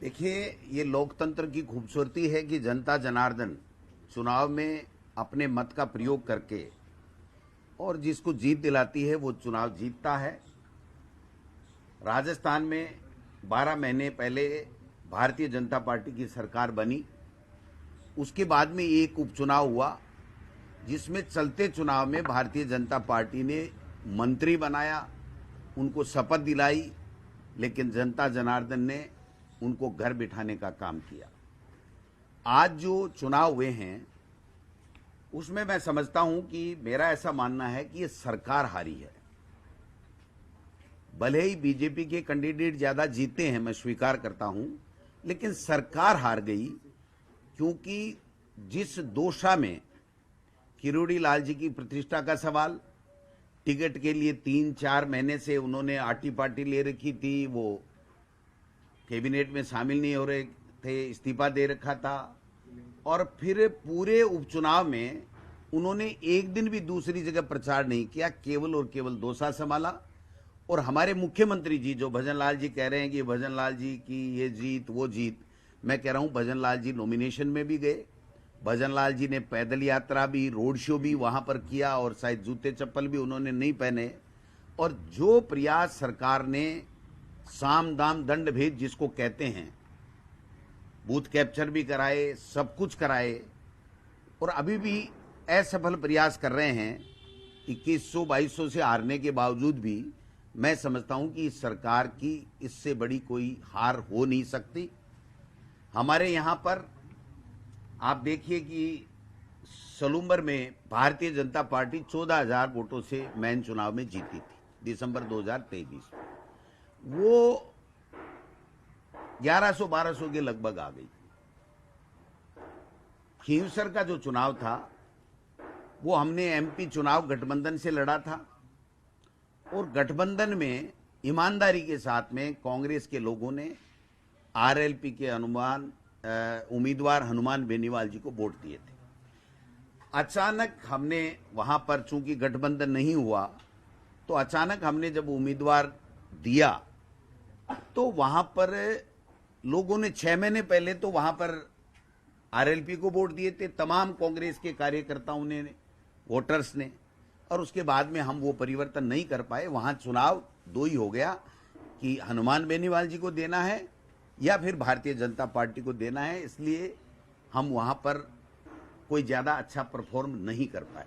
देखिए, ये लोकतंत्र की खूबसूरती है कि जनता जनार्दन चुनाव में अपने मत का प्रयोग करके और जिसको जीत दिलाती है वो चुनाव जीतता है। राजस्थान में 12 महीने पहले भारतीय जनता पार्टी की सरकार बनी। उसके बाद में एक उपचुनाव हुआ जिसमें चलते चुनाव में भारतीय जनता पार्टी ने मंत्री बनाया, उनको शपथ दिलाई, लेकिन जनता जनार्दन ने उनको घर बिठाने का काम किया। आज जो चुनाव हुए हैं उसमें मैं समझता हूं कि मेरा ऐसा मानना है कि ये सरकार हारी है। भले ही बीजेपी के कैंडिडेट ज्यादा जीते हैं, मैं स्वीकार करता हूं, लेकिन सरकार हार गई क्योंकि जिस दोषा में किरोड़ी लाल जी की प्रतिष्ठा का सवाल, टिकट के लिए 3-4 महीने से उन्होंने आटी पार्टी ले रखी थी, वो कैबिनेट में शामिल नहीं हो रहे थे, इस्तीफा दे रखा था, और फिर पूरे उपचुनाव में उन्होंने एक दिन भी दूसरी जगह प्रचार नहीं किया, केवल और केवल दोसा संभाला। और हमारे मुख्यमंत्री जी जो भजन लाल जी कह रहे हैं कि भजन लाल जी की ये जीत वो जीत, मैं कह रहा हूं भजन लाल जी नॉमिनेशन में भी गए, भजन लाल जी ने पैदल यात्रा भी, रोड शो भी वहां पर किया, और शायद जूते चप्पल भी उन्होंने नहीं पहने। और जो प्रयास सरकार ने साम दाम दंड भेद जिसको कहते हैं, बूथ कैप्चर भी कराए, सब कुछ कराए, और अभी भी असफल प्रयास कर रहे हैं। 2100-2200 से हारने के बावजूद भी मैं समझता हूं कि इस सरकार की इससे बड़ी कोई हार हो नहीं सकती। हमारे यहां पर आप देखिए कि सलूम्बर में भारतीय जनता पार्टी 14,000 वोटों से मेन चुनाव में जीती थी दिसंबर 2023 में। वो 1100-1200 के लगभग आ गई। खींवसर का जो चुनाव था वो हमने एमपी चुनाव गठबंधन से लड़ा था, और गठबंधन में ईमानदारी के साथ में कांग्रेस के लोगों ने आरएलपी के उम्मीदवार हनुमान बेनीवाल जी को वोट दिए थे। अचानक हमने वहां पर, चूंकि गठबंधन नहीं हुआ, तो अचानक हमने जब उम्मीदवार दिया तो वहां पर लोगों ने 6 महीने पहले तो वहां पर आरएलपी को वोट दिए थे, तमाम कांग्रेस के कार्यकर्ताओं ने, वोटर्स ने, और उसके बाद में हम वो परिवर्तन नहीं कर पाए। वहां चुनाव दो ही हो गया कि हनुमान बेनीवाल जी को देना है या फिर भारतीय जनता पार्टी को देना है, इसलिए हम वहां पर कोई ज्यादा अच्छा परफॉर्म नहीं कर पाए।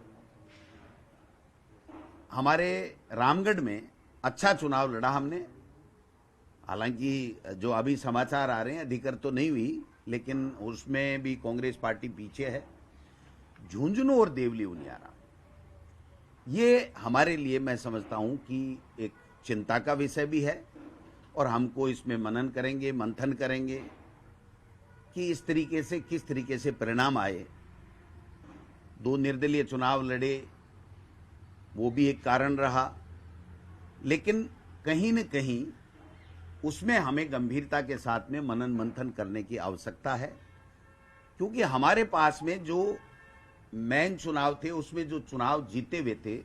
हमारे रामगढ़ में अच्छा चुनाव लड़ा हमने, हालांकि जो अभी समाचार आ रहे हैं अधिकृत तो नहीं हुई, लेकिन उसमें भी कांग्रेस पार्टी पीछे है। झुंझुनू और देवली उनियारा, ये हमारे लिए मैं समझता हूं कि एक चिंता का विषय भी है, और हमको इसमें मनन करेंगे, मंथन करेंगे कि इस तरीके से किस तरीके से परिणाम आए। 2 निर्दलीय चुनाव लड़े, वो भी एक कारण रहा, लेकिन कहीं न कहीं उसमें हमें गंभीरता के साथ में मनन मंथन करने की आवश्यकता है, क्योंकि हमारे पास में जो मेन चुनाव थे उसमें जो चुनाव जीते हुए थे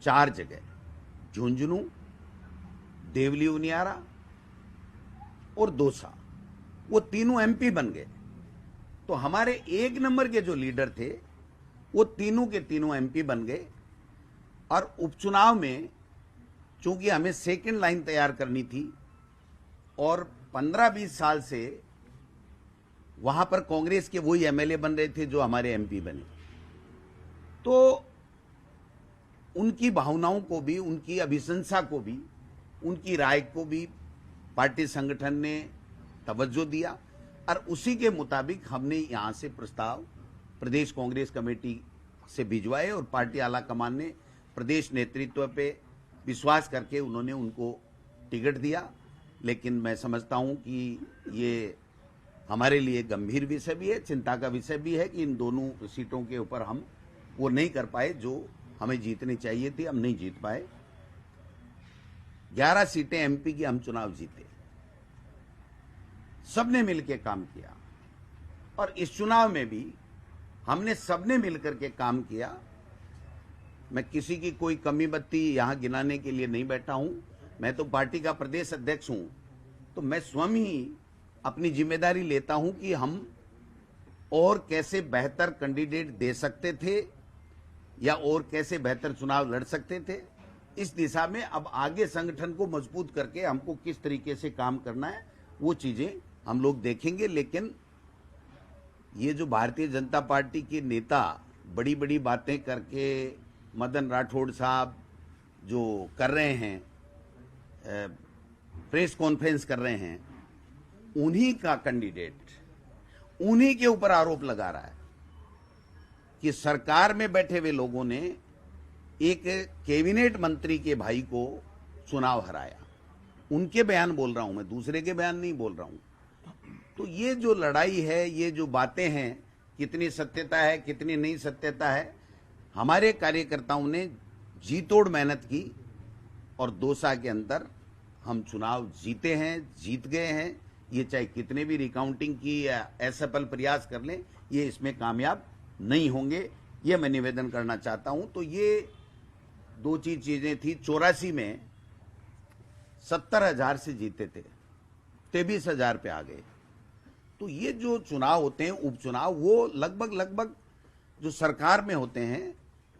4 जगह, झुंझुनू, देवली उनियारा और दौसा, वो तीनों एमपी बन गए। तो हमारे 1 नंबर के जो लीडर थे वो तीनों के तीनों एमपी बन गए। और उपचुनाव में चूंकि हमें सेकंड लाइन तैयार करनी थी, और 15-20 साल से वहां पर कांग्रेस के वही एमएलए बन रहे थे जो हमारे एमपी बने, तो उनकी भावनाओं को भी, उनकी अभिशंसा को भी, उनकी राय को भी पार्टी संगठन ने तवज्जो दिया, और उसी के मुताबिक हमने यहां से प्रस्ताव प्रदेश कांग्रेस कमेटी से भिजवाए, और पार्टी आला कमान ने प्रदेश नेतृत्व पे विश्वास करके उन्होंने उनको टिकट दिया। लेकिन मैं समझता हूं कि ये हमारे लिए गंभीर विषय भी है, चिंता का विषय भी है कि इन दोनों सीटों के ऊपर हम वो नहीं कर पाए जो हमें जीतनी चाहिए थी, हम नहीं जीत पाए। 11 सीटें एमपी की हम चुनाव जीते, सबने मिलकर काम किया, और इस चुनाव में भी हमने सबने मिलकर के काम किया। मैं किसी की कोई कमी बत्ती यहां गिनाने के लिए नहीं बैठा हूं, मैं तो पार्टी का प्रदेश अध्यक्ष हूं, तो मैं स्वयं ही अपनी जिम्मेदारी लेता हूं कि हम और कैसे बेहतर कैंडिडेट दे सकते थे या और कैसे बेहतर चुनाव लड़ सकते थे। इस दिशा में अब आगे संगठन को मजबूत करके हमको किस तरीके से काम करना है वो चीजें हम लोग देखेंगे। लेकिन ये जो भारतीय जनता पार्टी के नेता बड़ी बड़ी बातें करके मदन राठौड़ साहब जो कर रहे हैं, प्रेस कॉन्फ्रेंस कर रहे हैं, उन्हीं का कैंडिडेट उन्हीं के ऊपर आरोप लगा रहा है कि सरकार में बैठे हुए लोगों ने एक कैबिनेट मंत्री के भाई को चुनाव हराया। उनके बयान बोल रहा हूं मैं, दूसरे के बयान नहीं बोल रहा हूं। तो ये जो लड़ाई है, ये जो बातें हैं, कितनी सत्यता है कितनी नहीं सत्यता है, हमारे कार्यकर्ताओं ने जी तोड़ मेहनत की और 2 साल के अंदर हम चुनाव जीते हैं, जीत गए हैं। ये चाहे कितने भी रिकाउंटिंग की या असफल प्रयास कर लें, ये इसमें कामयाब नहीं होंगे, ये मैं निवेदन करना चाहता हूं। तो ये 2 चीजें थी। 84 में 70,000 से जीते थे, 23,000 पे आ गए। तो ये जो चुनाव होते हैं उपचुनाव, वो लगभग जो सरकार में होते हैं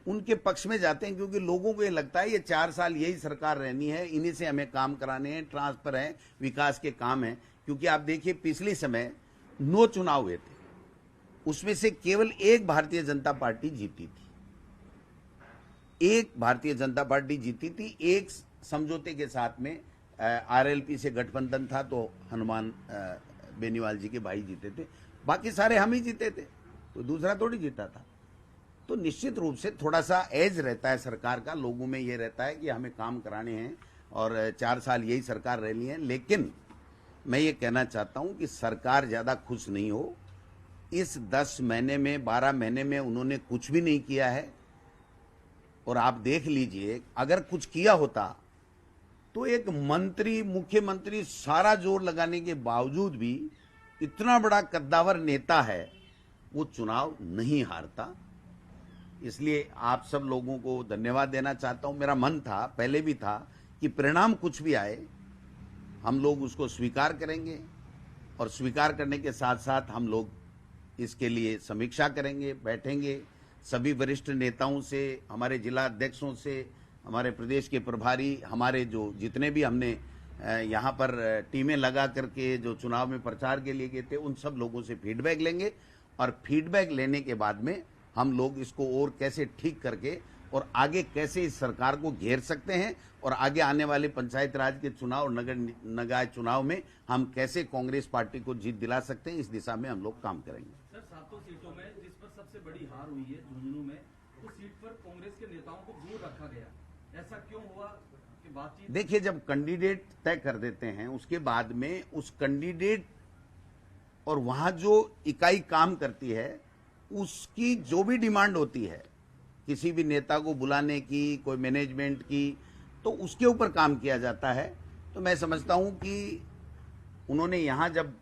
उनके पक्ष में जाते हैं, क्योंकि लोगों को ये लगता है ये 4 साल यही सरकार रहनी है, इन्हीं से हमें काम कराने हैं, ट्रांसफर है, विकास के काम हैं। क्योंकि आप देखिए पिछले समय 9 चुनाव हुए थे, उसमें से केवल एक भारतीय जनता पार्टी जीती थी, एक भारतीय जनता पार्टी जीती थी। एक समझौते के साथ में आरएलपी से गठबंधन था, तो हनुमान बेनीवाल जी के भाई जीते थे, बाकी सारे हम ही जीते थे, तो दूसरा थोड़ी जीता था। तो निश्चित रूप से थोड़ा सा एज रहता है सरकार का, लोगों में ये रहता है कि हमें काम कराने हैं और 4 साल यही सरकार रहनी है। लेकिन मैं ये कहना चाहता हूं कि सरकार ज्यादा खुश नहीं हो। इस 10 महीने में 12 महीने में उन्होंने कुछ भी नहीं किया है। और आप देख लीजिए, अगर कुछ किया होता तो एक मंत्री, मुख्यमंत्री सारा जोर लगाने के बावजूद भी, इतना बड़ा कद्दावर नेता है, वो चुनाव नहीं हारता। इसलिए आप सब लोगों को धन्यवाद देना चाहता हूं। मेरा मन था, पहले भी था, कि परिणाम कुछ भी आए हम लोग उसको स्वीकार करेंगे, और स्वीकार करने के साथ साथ हम लोग इसके लिए समीक्षा करेंगे, बैठेंगे सभी वरिष्ठ नेताओं से, हमारे जिला अध्यक्षों से, हमारे प्रदेश के प्रभारी, हमारे जो जितने भी हमने यहाँ पर टीमें लगा करके जो चुनाव में प्रचार के लिए गए थे, उन सब लोगों से फीडबैक लेंगे। और फीडबैक लेने के बाद में हम लोग इसको और कैसे ठीक करके और आगे कैसे इस सरकार को घेर सकते हैं, और आगे आने वाले पंचायत राज के चुनाव और नगर निकाय चुनाव में हम कैसे कांग्रेस पार्टी को जीत दिला सकते हैं, इस दिशा में हम लोग काम करेंगे। सर, 7 सीटों में जिस पर सबसे बड़ी हार हुई है झुंझुनू में, उस सीट पर कांग्रेस के नेताओं को दूर रखा गया, ऐसा क्यों हुआ कि बातचीत? देखिए, जब कैंडिडेट तय कर देते हैं उसके बाद में उस कैंडिडेट और वहां जो इकाई काम करती है उसकी जो भी डिमांड होती है, किसी भी नेता को बुलाने की, कोई मैनेजमेंट की, तो उसके ऊपर काम किया जाता है। तो मैं समझता हूं कि उन्होंने यहां जब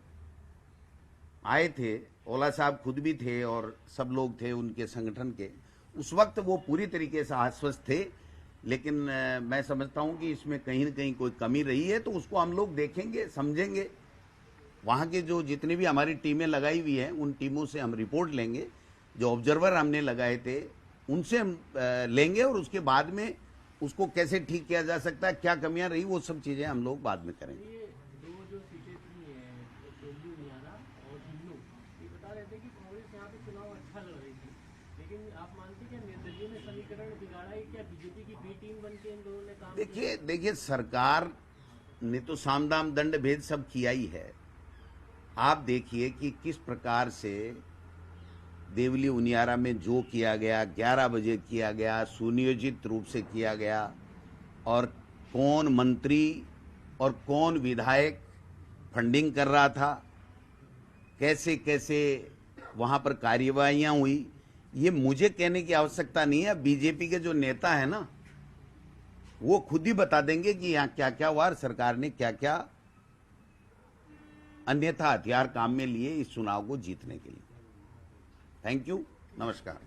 आए थे, ओला साहब खुद भी थे और सब लोग थे उनके संगठन के, उस वक्त वो पूरी तरीके से आश्वस्त थे। लेकिन मैं समझता हूं कि इसमें कहीं न कहीं कोई कमी रही है, तो उसको हम लोग देखेंगे, समझेंगे। वहां के जो जितनी भी हमारी टीमें लगाई हुई हैं, उन टीमों से हम रिपोर्ट लेंगे, जो ऑब्जर्वर हमने लगाए थे उनसे हम लेंगे, और उसके बाद में उसको कैसे ठीक किया जा सकता है, क्या कमियां रही, वो सब चीजें हम लोग बाद में करेंगे। ये 2 जो सीटें थी, टोली उनियारा और झुंझुनू, ये बता रहे थे कि कांग्रेस यहाँ पे चुनाव अच्छा लड़ रही थी, लेकिन आप मानते क्या निर्दलीय ने समीकरण बिगाड़ा है? क्या बीजेपी की बी टीम बन के इन दोनों ने काम किया? देखिए सरकार ने तो साम दाम दंड भेद सब किया ही है। आप देखिए कि किस प्रकार से देवली उनियारा में जो किया गया, 11 बजे किया गया, सुनियोजित रूप से किया गया, और कौन मंत्री और कौन विधायक फंडिंग कर रहा था, कैसे कैसे वहां पर कार्यवाहियां हुई, ये मुझे कहने की आवश्यकता नहीं है। बीजेपी के जो नेता है ना, वो खुद ही बता देंगे कि यहाँ क्या क्या हुआ, सरकार ने क्या क्या अन्यथा हथियार काम में लिए इस चुनाव को जीतने के लिए। थैंक यू, नमस्कार।